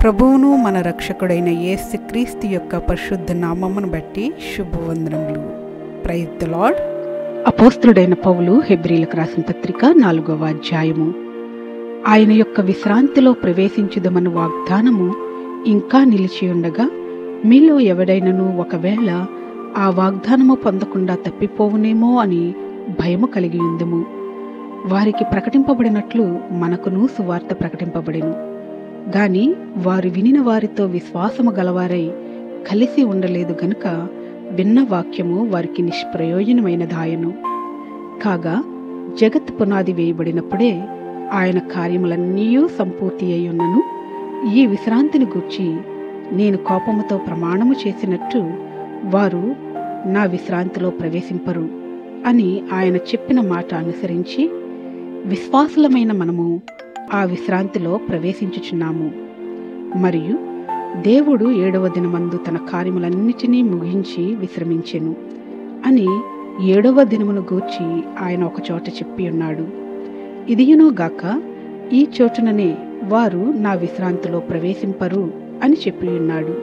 ప్రభువును మన రక్షకుడైన యేసుక్రీస్తు యొక్క పరిశుద్ధ నామమును బట్టి శుభవందనములు. Praise the lord. అపోస్తలుడైన పౌలు హెబ్రీలకు రాసిన పత్రిక 4వ అధ్యాయము. ఆయన యొక్క విశ్రాంతిలో ప్రవేశించుదమను వాగ్దానము ఇంకా నిలిచి ఉండగా, మీలో ఎవడైనను ఒకవేళ ఆ వాగ్దానము పొందకుండా తప్పిపోవునేమో అని భయము కలిగి ఉందము. వారికి ప్రకటింపబడినట్లు మనకును సువార్త ప్రకటింపబడెను. గాని వారు వినిన వారితో విశ్వాసము గలవారై కలిసి ఉండలేదు గనుక విన్న వాక్యము వారికి నిష్ప్రయోజనమైనదాయను. కాగా జగత్ పునాది వేయబడినప్పుడే ఆయన కార్యములన్నీ సంపూర్తి అయ్యున్నను. ఈ విశ్రాంతిని గూర్చి నేను కోపముతో ప్రమాణము చేసినట్టు వారు నా విశ్రాంతిలో ప్రవేశింపరు అని ఆయన చెప్పిన మాట అనుసరించి విశ్వాసులమైన మనము ఆ విశ్రాంతిలో ప్రవేశించుచున్నాము. మరియు దేవుడు 7వ దినమందు తన కార్యములన్నిటినీ ముగించి విశ్రమించెను అని 7వ దినమును గూర్చి ఆయన ఒకచోట చెప్పి ఉన్నాడు. ఇదియును గాక ఈ చోటుననే వారు నా విశ్రాంతిలో ప్రవేశింపరు అని చెప్పి ఉన్నాడు.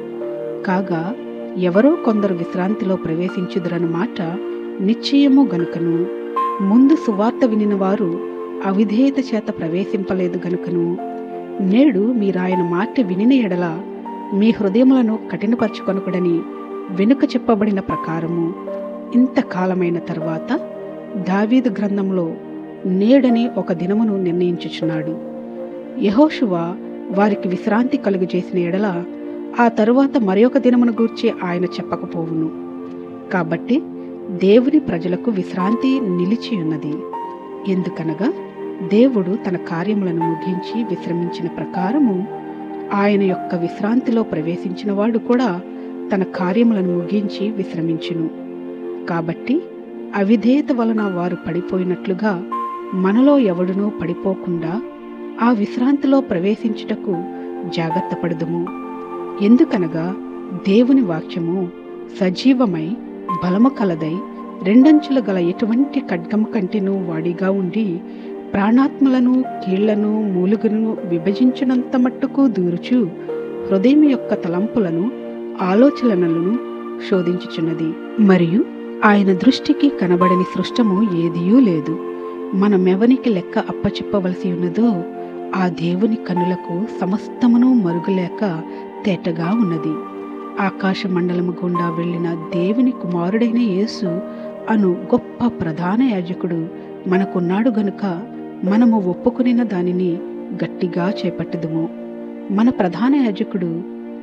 కాగా ఎవరో కొందరు విశ్రాంతిలో ప్రవేశించుదురన్న మాట నిశ్చయము గనుకను, ముందు సువార్త వినిన వారు అవిధేయత చేత ప్రవేశింపలేదు గనుకను, నేడు మీరాయన మాట వినిన ఎడల మీ హృదయములను కఠినపరచుకొనకుడని వెనుక చెప్పబడిన ప్రకారము ఇంతకాలమైన తరువాత దావీదు గ్రంథంలో నేడని ఒక దినమును నిర్ణయించుచున్నాడు. యెహోషువ వారికి విశ్రాంతి కలుగజేసిన ఎడల ఆ తరువాత మరొక దినమును గూర్చి ఆయన చెప్పకపోవును. కాబట్టి దేవుని ప్రజలకు విశ్రాంతి నిలిచి ఉన్నది. ఎందుకనగా దేవుడు తన కార్యములను ముగించి విశ్రమించిన ప్రకారము ఆయన యొక్క విశ్రాంతిలో ప్రవేశించిన వాడు కూడా తన కార్యములను ముగించి విశ్రమించును. కాబట్టి అవిధేయత వలన వారు పడిపోయినట్లుగా మనలో ఎవడునూ పడిపోకుండా ఆ విశ్రాంతిలో ప్రవేశించుటకు జాగ్రత్త పడుదుము. ఎందుకనగా దేవుని వాక్యము సజీవమై బలము కలదై రెండంచుల గల ఎటువంటి ఖడ్గము కంటెను వాడిగా ఉండి ప్రాణాత్మలను కీళ్లను మూలుగును విభజించినంత మట్టుకు దూరుచు హృదయం యొక్క తలంపులను ఆలోచనలను శోధించుచున్నది. మరియు ఆయన దృష్టికి కనబడని సృష్టము ఏదియూ లేదు. మనమెవనికి లెక్క అప్పచెప్పవలసి ఉన్నదో ఆ దేవుని కనులకు సమస్తమును మరుగులేక తేటగా ఉన్నది. ఆకాశ మండలము గుండా వెళ్ళిన దేవుని కుమారుడైన యేసు అను గొప్ప ప్రధాన యాజకుడు మనకున్నాడు గనుక మనము ఒప్పుకునిన దానిని గట్టిగా చేపట్టుదుము. మన ప్రధాన యాజకుడు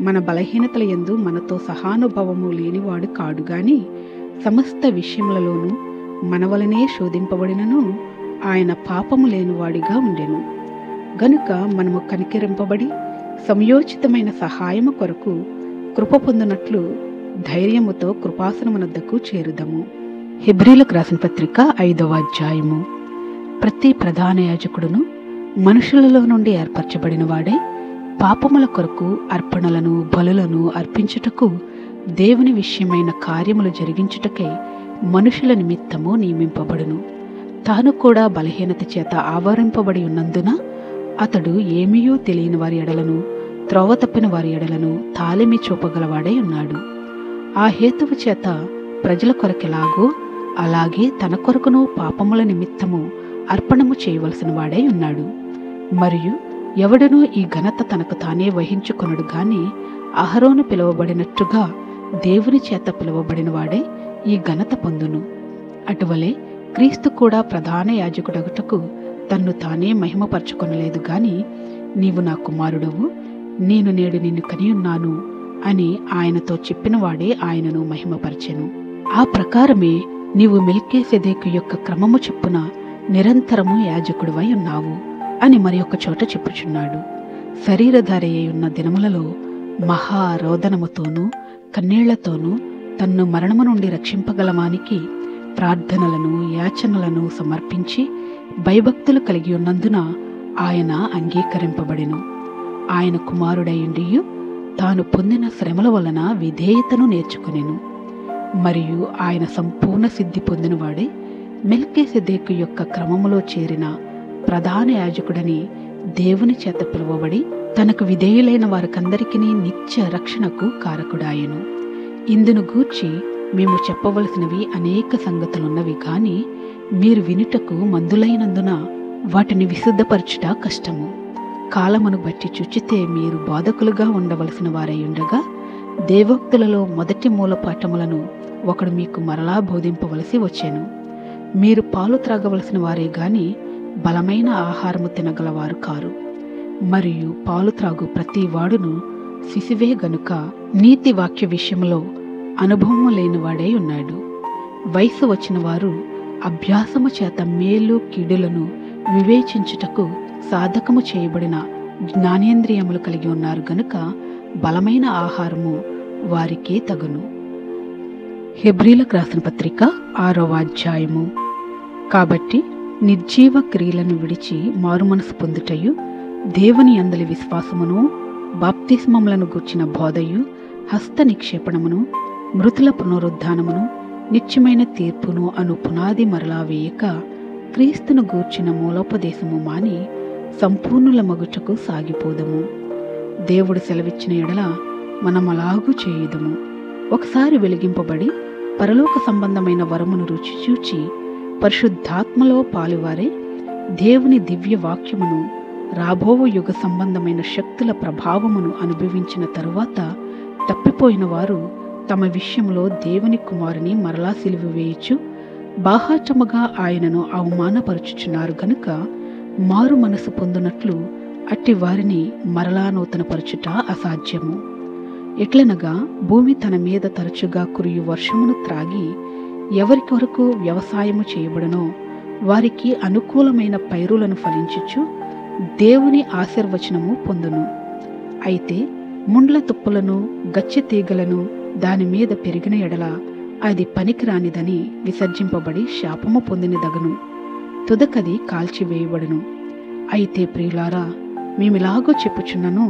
మన బలహీనతల యందు మనతో సహానుభవము లేనివాడు కాడు గాని సమస్త విషయములలోనూ మన వలనే శోధింపబడినను ఆయన పాపము లేనివాడిగా ఉండెను. గనుక మనము కనికరింపబడి సమయోచితమైన సహాయము కొరకు కృప పొందినట్లు ధైర్యముతో కృపాసనమునద్దకు చేరుదము. హెబ్రీలకు రాసిన పత్రిక 5వ అధ్యాయము. ప్రతి ప్రధాన యాజకుడును మనుషులలో నుండి ఏర్పరచబడిన వాడే పాపముల కొరకు అర్పణలను బలులను అర్పించుటకు దేవుని విషయమైన కార్యములు జరిగించుటకై మనుషుల నిమిత్తము నియమింపబడును. తాను కూడా బలహీనత చేత ఆవరింపబడి ఉన్నందున అతడు ఏమీయూ తెలియని వారి ఎడలను త్రోవ తప్పిన వారి ఎడలను తాళిమి చూపగలవాడై ఉన్నాడు. ఆ హేతువు చేత ప్రజల కొరకెలాగో అలాగే తన కొరకును పాపముల నిమిత్తము అర్పణము చేయవలసిన వాడై ఉన్నాడు. మరియు ఎవడనూ ఈ ఘనత తనకు తానే వహించుకొనడు గాని అహరోను పిలువబడినట్టుగా దేవుని చేత పిలువబడిన వాడే ఈ ఘనత పొందును. అటువలే క్రీస్తు కూడా ప్రధాన యాజకుడగుటకు తన్ను తానే మహిమపరచుకొనలేదు గాని, నీవు నా కుమారుడవు, నేను నేడు నిన్ను కనియున్నాను అని ఆయనతో చెప్పిన వాడే ఆయనను మహిమపరచెను. ఆ ప్రకారమే నీవు మెల్కీసెదెకు యొక్క క్రమము చొప్పున నిరంతరము యాజకుడివై ఉన్నావు అని మరి ఒక చోట చెప్పుచున్నాడు. శరీరధారి అయి ఉన్న దినములలో మహారోదనముతోనూ కన్నీళ్లతోనూ తన్ను మరణము నుండి రక్షింపగలవానికి ప్రార్థనలను యాచనలను సమర్పించి భయభక్తులు కలిగి ఉన్నందున ఆయన అంగీకరింపబడెను. ఆయన కుమారుడయుండియు తాను పొందిన శ్రమల వలన విధేయతను నేర్చుకొనెను. మరియు ఆయన సంపూర్ణ సిద్ధి పొందినవాడే మెల్కీసెదెకు యొక్క క్రమములో చేరిన ప్రధాన యాజకుడని దేవుని చేత పిలువబడి తనకు విధేయులైన వారికందరికీ నిత్య రక్షణకు కారకుడాయెను. ఇందును గూర్చి మేము చెప్పవలసినవి అనేక సంగతులున్నవి గాని మీరు వినుటకు మందులైనందున వాటిని విశుద్ధపరచుట కష్టము. కాలమును బట్టి చుచ్చితే మీరు బోధకులుగా ఉండవలసిన వారై ఉండగా దేవోక్తులలో మొదటి మూలపాఠములను ఒకడు మీకు మరలా బోధింపవలసి వచ్చెను. మీరు పాలు త్రాగవలసిన వారే గాని బలమైన ఆహారము తినగలవారు కారు. మరియు పాలు త్రాగు ప్రతి వాడును శిశువే గనుక నీతి వాక్య విషయంలో అనుభవము లేనివాడై ఉన్నాడు. వయసు వచ్చిన వారు అభ్యాసము చేత మేలు కీడులను వివేచించుటకు సాధకము చేయబడిన జ్ఞానేంద్రియములు కలిగి ఉన్నారు గనుక బలమైన ఆహారము వారికే తగును. హెబ్రీలకు రాసిన పత్రిక 6వ అధ్యాయము. కాబట్టి నిర్జీవ క్రియలను విడిచి మారుమనసు పొందుటయు, దేవుని యందలి విశ్వాసమును, బాప్తిస్మములను గూర్చిన బోధయు, హస్త నిక్షేపణమును, మృతుల పునరుద్ధానమును, నిత్యమైన తీర్పును అను పునాది మరలా వేయక క్రీస్తును గూర్చిన మూలోపదేశము మాని సంపూర్ణుల మగుటకు సాగిపోదము. దేవుడు సెలవిచ్చిన ఎడల మనమలాగూ చేయుదుము. ఒకసారి వెలిగింపబడి పరలోక సంబంధమైన వరమును రుచి చూచి పరిశుద్ధాత్మలో పాలువారే దేవుని దివ్య వాక్యమును, రాబోవు యుగ సంబంధమైన శక్తుల ప్రభావమును అనుభవించిన తరువాత తప్పిపోయిన వారు తమ విషయంలో దేవుని కుమారుని మరలా సిలువ వేయచ్చు బాహాటముగా ఆయనను అవమానపరుచుచున్నారు గనుక మారు మనసు పొందునట్లు అట్టి వారిని మరలా నూతనపరచుట అసాధ్యము. ఎట్లనగా భూమి తన మీద తరచుగా కురియు వర్షమును త్రాగి ఎవరికొరకు వ్యవసాయము చేయబడనో వారికి అనుకూలమైన పైరులను ఫలించుచు దేవుని ఆశీర్వచనము పొందును. అయితే ముండ్ల తుప్పులను గచ్చె తీగలను దాని మీద పెరిగిన ఎడల అది పనికిరానిదని విసర్జింపబడి శాపము పొందినదగును, తుదకది కాల్చివేయబడును. అయితే ప్రియులారా, మేమిలాగో చెప్పుచున్నను,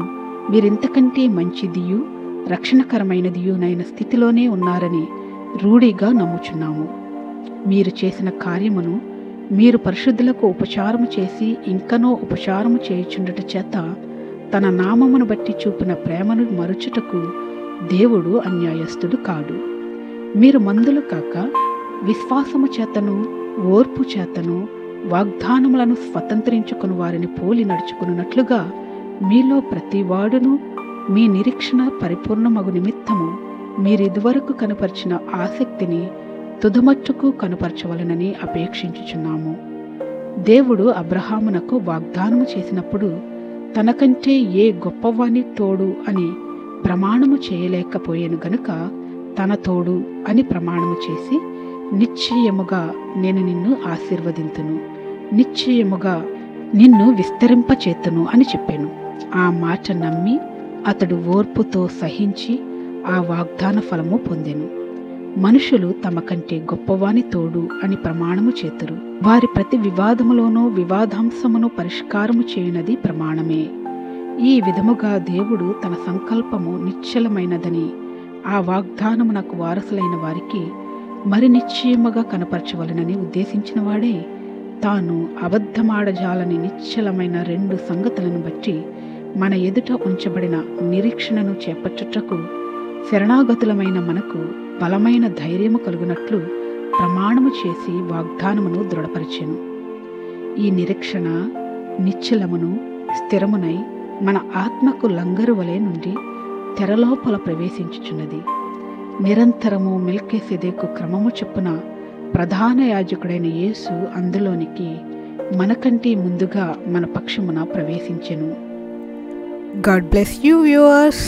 మీరింతకంటే మంచిదియు రక్షణకరమైనదియునైన స్థితిలోనే ఉన్నారని రూఢిగా నమ్ముచున్నాము. మీరు చేసిన కార్యమును మీరు పరిశుద్ధులకు ఉపచారము చేసి ఇంకనో ఉపచారము చేయుచుండుట చేత తన నామమును బట్టి చూపిన ప్రేమను మరుచుటకు దేవుడు అన్యాయస్తుడు కాడు. మీరు మందులు కాక విశ్వాసము చేతను ఓర్పు చేతను వాగ్దానములను స్వతంత్రించుకుని వారిని పోలి నడుచుకున్నట్లుగా మీలో ప్రతివాడును మీ నిరీక్షణ పరిపూర్ణమగు నిమిత్తము మీరిదివరకు కనపరిచిన ఆసక్తిని తుదమట్టుకు కనుపరచవలనని అపేక్షించుచున్నాము. దేవుడు అబ్రహామునకు వాగ్దానము చేసినప్పుడు తనకంటే ఏ గొప్పవాని తోడు అని ప్రమాణము చేయలేకపోయాను గనుక తన తోడు అని ప్రమాణము చేసి నిశ్చయముగా నేను నిన్ను ఆశీర్వదింతును, నిశ్చయముగా నిన్ను విస్తరింపచేతును అని చెప్పాను. ఆ మాట నమ్మి అతడు ఓర్పుతో సహించి ఆ వాగ్దాన ఫలము పొందెను. మనుషులు తమ కంటే గొప్పవాని తోడు అని ప్రమాణము చేతురు. వారి ప్రతి వివాదములోనూ వివాదాంశమును పరిష్కారము చేయునది ప్రమాణమే. ఈ విధముగా దేవుడు తన సంకల్పము నిశ్చలమైనదని ఆ వాగ్దానమునకు వారసులైన వారికి మరి నిశ్చయముగా కనపరచవలనని ఉద్దేశించిన వాడే తాను అబద్ధమాడజాలని నిశ్చలమైన 2 సంగతులను బట్టి మన ఎదుట ఉంచబడిన నిరీక్షణను చేపట్టుటకు శరణాగతులమైన మనకు బలమైన ధైర్యము కలుగునట్లు ప్రమాణము చేసి వాగ్దానమును దృఢపరిచెను. ఈ నిరీక్షణ నిశ్చలమును స్థిరమునై మన ఆత్మకు లంగరు వలె నుండి తెరలోపల ప్రవేశించుచున్నది. నిరంతరము మెల్కీసెదెకు క్రమము చొప్పున ప్రధాన యాజకుడైన యేసు అందులోనికి మనకంటే ముందుగా మన పక్షమున ప్రవేశించెను. God bless you, viewers.